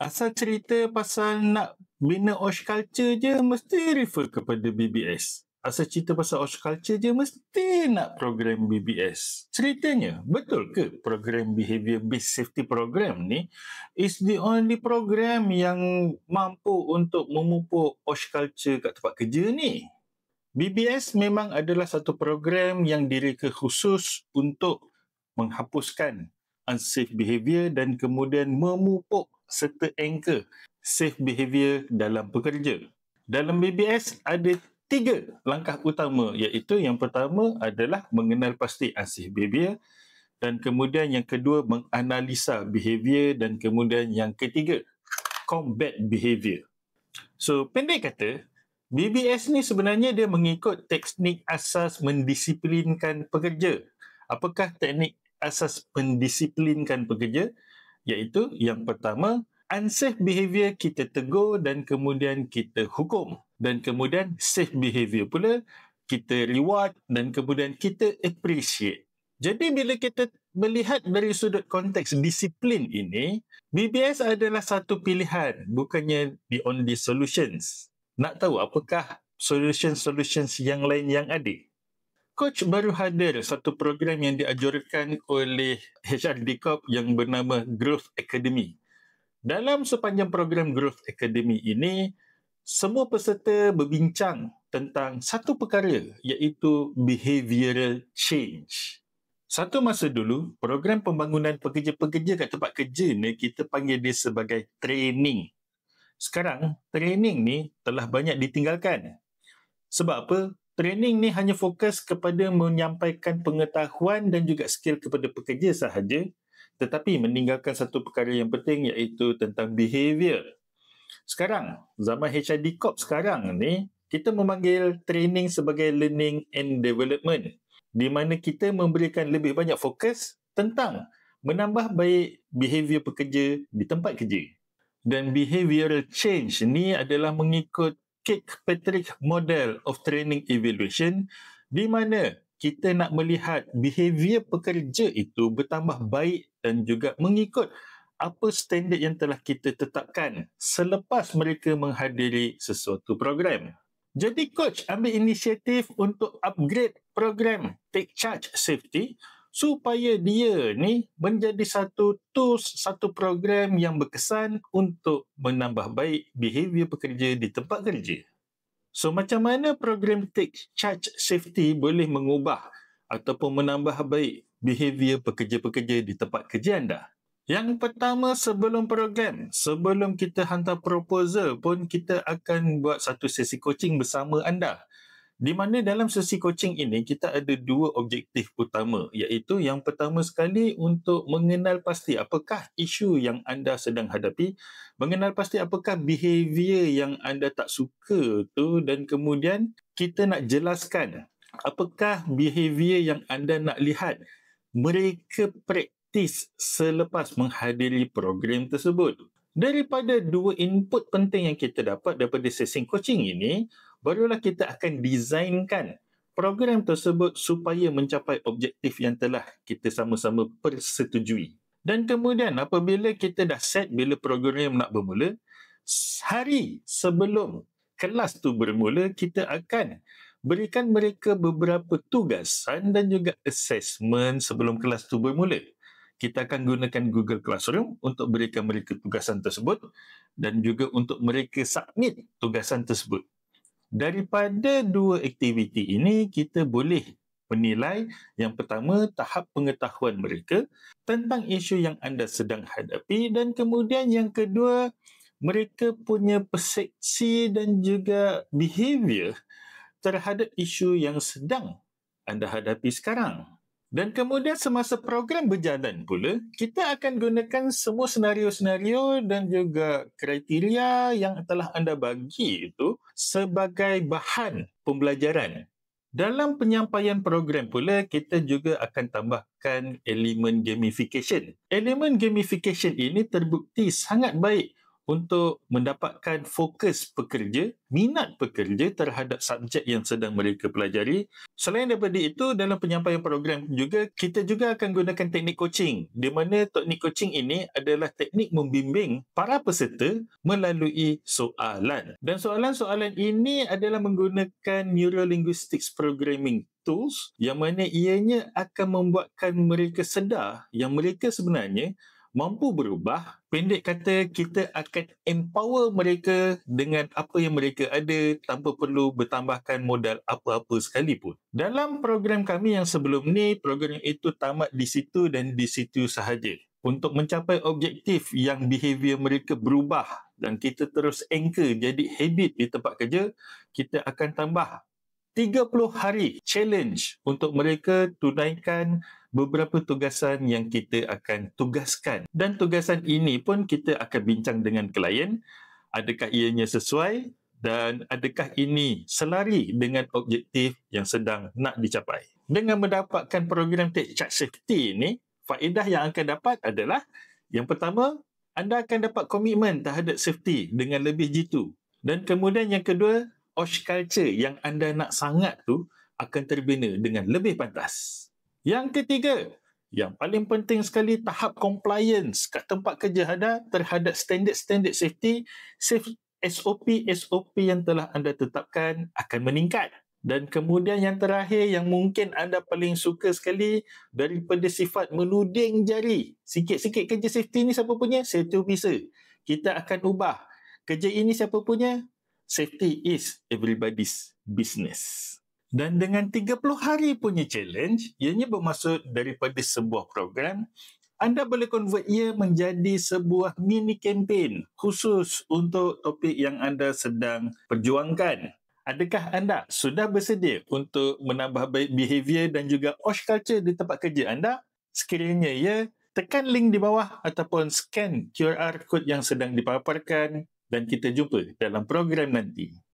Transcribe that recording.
Asal cerita pasal nak bina Osh Culture je, mesti refer kepada BBS. Asal cerita pasal Osh Culture je, mesti nak program BBS. Ceritanya, betul ke program Behavior Based Safety Program ni is the only program yang mampu untuk memupuk Osh Culture kat tempat kerja ni? BBS memang adalah satu program yang direka khusus untuk menghapuskan unsafe behavior dan kemudian memupuk serta anchor safe behavior dalam pekerja. Dalam BBS ada 3 langkah utama, iaitu yang pertama adalah mengenal pasti unsafe behavior, dan kemudian yang kedua menganalisa behavior, dan kemudian yang ketiga combat behavior. So pendek kata, BBS ni sebenarnya dia mengikut teknik asas mendisiplinkan pekerja. Apakah teknik asas mendisiplinkan pekerja? Iaitu yang pertama, unsafe behavior kita tegur dan kemudian kita hukum. Dan kemudian safe behavior pula kita reward dan kemudian kita appreciate. Jadi bila kita melihat dari sudut konteks disiplin ini, BBS adalah satu pilihan, bukannya the only solutions. Nak tahu apakah solutions yang lain yang ada? Coach baru hadir satu program yang dianjurkan oleh HRD Corp yang bernama Growth Academy. Dalam sepanjang program Growth Academy ini, semua peserta berbincang tentang satu perkara, iaitu behavioral change. Satu masa dulu, program pembangunan pekerja-pekerja kat tempat kerja ni kita panggil dia sebagai training. Sekarang, training ni telah banyak ditinggalkan. Sebab apa? Training ni hanya fokus kepada menyampaikan pengetahuan dan juga skill kepada pekerja sahaja, tetapi meninggalkan satu perkara yang penting, iaitu tentang behavior. Sekarang, zaman HRD Corp sekarang ni, kita memanggil training sebagai learning and development, di mana kita memberikan lebih banyak fokus tentang menambah baik behavior pekerja di tempat kerja. Dan behavioral change ni adalah mengikut Kirkpatrick Model of Training Evaluation, di mana kita nak melihat behavior pekerja itu bertambah baik dan juga mengikut apa standard yang telah kita tetapkan selepas mereka menghadiri sesuatu program. Jadi coach ambil inisiatif untuk upgrade program Take Charge Safety supaya dia ni menjadi satu tools, satu program yang berkesan untuk menambah baik behavior pekerja di tempat kerja. So macam mana program Take Charge Safety boleh mengubah ataupun menambah baik behavior pekerja-pekerja di tempat kerja anda? Yang pertama, sebelum kita hantar proposal pun, kita akan buat satu sesi coaching bersama anda. Di mana dalam sesi coaching ini, kita ada 2 objektif utama, iaitu yang pertama sekali untuk mengenal pasti apakah isu yang anda sedang hadapi, mengenal pasti apakah behavior yang anda tak suka tu, dan kemudian kita nak jelaskan apakah behavior yang anda nak lihat mereka praktis selepas menghadiri program tersebut. Daripada 2 input penting yang kita dapat daripada sesi coaching ini, barulah kita akan desainkan program tersebut supaya mencapai objektif yang telah kita sama-sama persetujui. Dan kemudian apabila kita dah set bila program nak bermula, hari sebelum kelas tu bermula, kita akan berikan mereka beberapa tugasan dan juga assessment sebelum kelas tu bermula. Kita akan gunakan Google Classroom untuk berikan mereka tugasan tersebut dan juga untuk mereka submit tugasan tersebut. Daripada 2 aktiviti ini, kita boleh menilai yang pertama, tahap pengetahuan mereka tentang isu yang anda sedang hadapi, dan kemudian yang kedua, mereka punya persepsi dan juga behavior terhadap isu yang sedang anda hadapi sekarang. Dan kemudian semasa program berjalan pula, kita akan gunakan semua senario-senario dan juga kriteria yang telah anda bagi itu sebagai bahan pembelajaran. Dalam penyampaian program pula, kita juga akan tambahkan elemen gamification. Elemen gamification ini terbukti sangat baik untuk mendapatkan fokus pekerja, minat pekerja terhadap subjek yang sedang mereka pelajari. Selain daripada itu, dalam penyampaian program juga, kita juga akan gunakan teknik coaching, di mana teknik coaching ini adalah teknik membimbing para peserta melalui soalan. Dan soalan-soalan ini adalah menggunakan Neuro-Linguistics Programming Tools yang mana ianya akan membuatkan mereka sedar yang mereka sebenarnya mampu berubah. Pendek kata, kita akan empower mereka dengan apa yang mereka ada tanpa perlu bertambahkan modal apa-apa sekalipun. Dalam program kami yang sebelum ni, program itu tamat di situ dan di situ sahaja. Untuk mencapai objektif yang behavior mereka berubah dan kita terus anchor jadi habit di tempat kerja, kita akan tambah 30 hari challenge untuk mereka tunaikan beberapa tugasan yang kita akan tugaskan. Dan tugasan ini pun kita akan bincang dengan klien, adakah ianya sesuai dan adakah ini selari dengan objektif yang sedang nak dicapai. Dengan mendapatkan program Take Charge Safety ini, faedah yang akan dapat adalah yang pertama, anda akan dapat komitmen terhadap safety dengan lebih jitu. Dan kemudian yang kedua, OSH culture yang anda nak sangat tu akan terbina dengan lebih pantas. Yang ketiga, yang paling penting sekali, tahap compliance kat tempat kerja anda terhadap standard-standard safety, SOP yang telah anda tetapkan akan meningkat. Dan kemudian yang terakhir yang mungkin anda paling suka sekali, daripada sifat menuding jari, sikit-sikit kerja safety ni siapa punya? Safety officer. Kita akan ubah. Kerja ini siapa punya? Safety is everybody's business. Dan dengan 30 hari punya challenge, ianya bermaksud daripada sebuah program, anda boleh convert ia menjadi sebuah mini campaign khusus untuk topik yang anda sedang perjuangkan. Adakah anda sudah bersedia untuk menambah baik behavior dan juga OSH culture di tempat kerja anda? Sekiranya ya, tekan link di bawah ataupun scan QR code yang sedang dipaparkan dan kita jumpa dalam program nanti.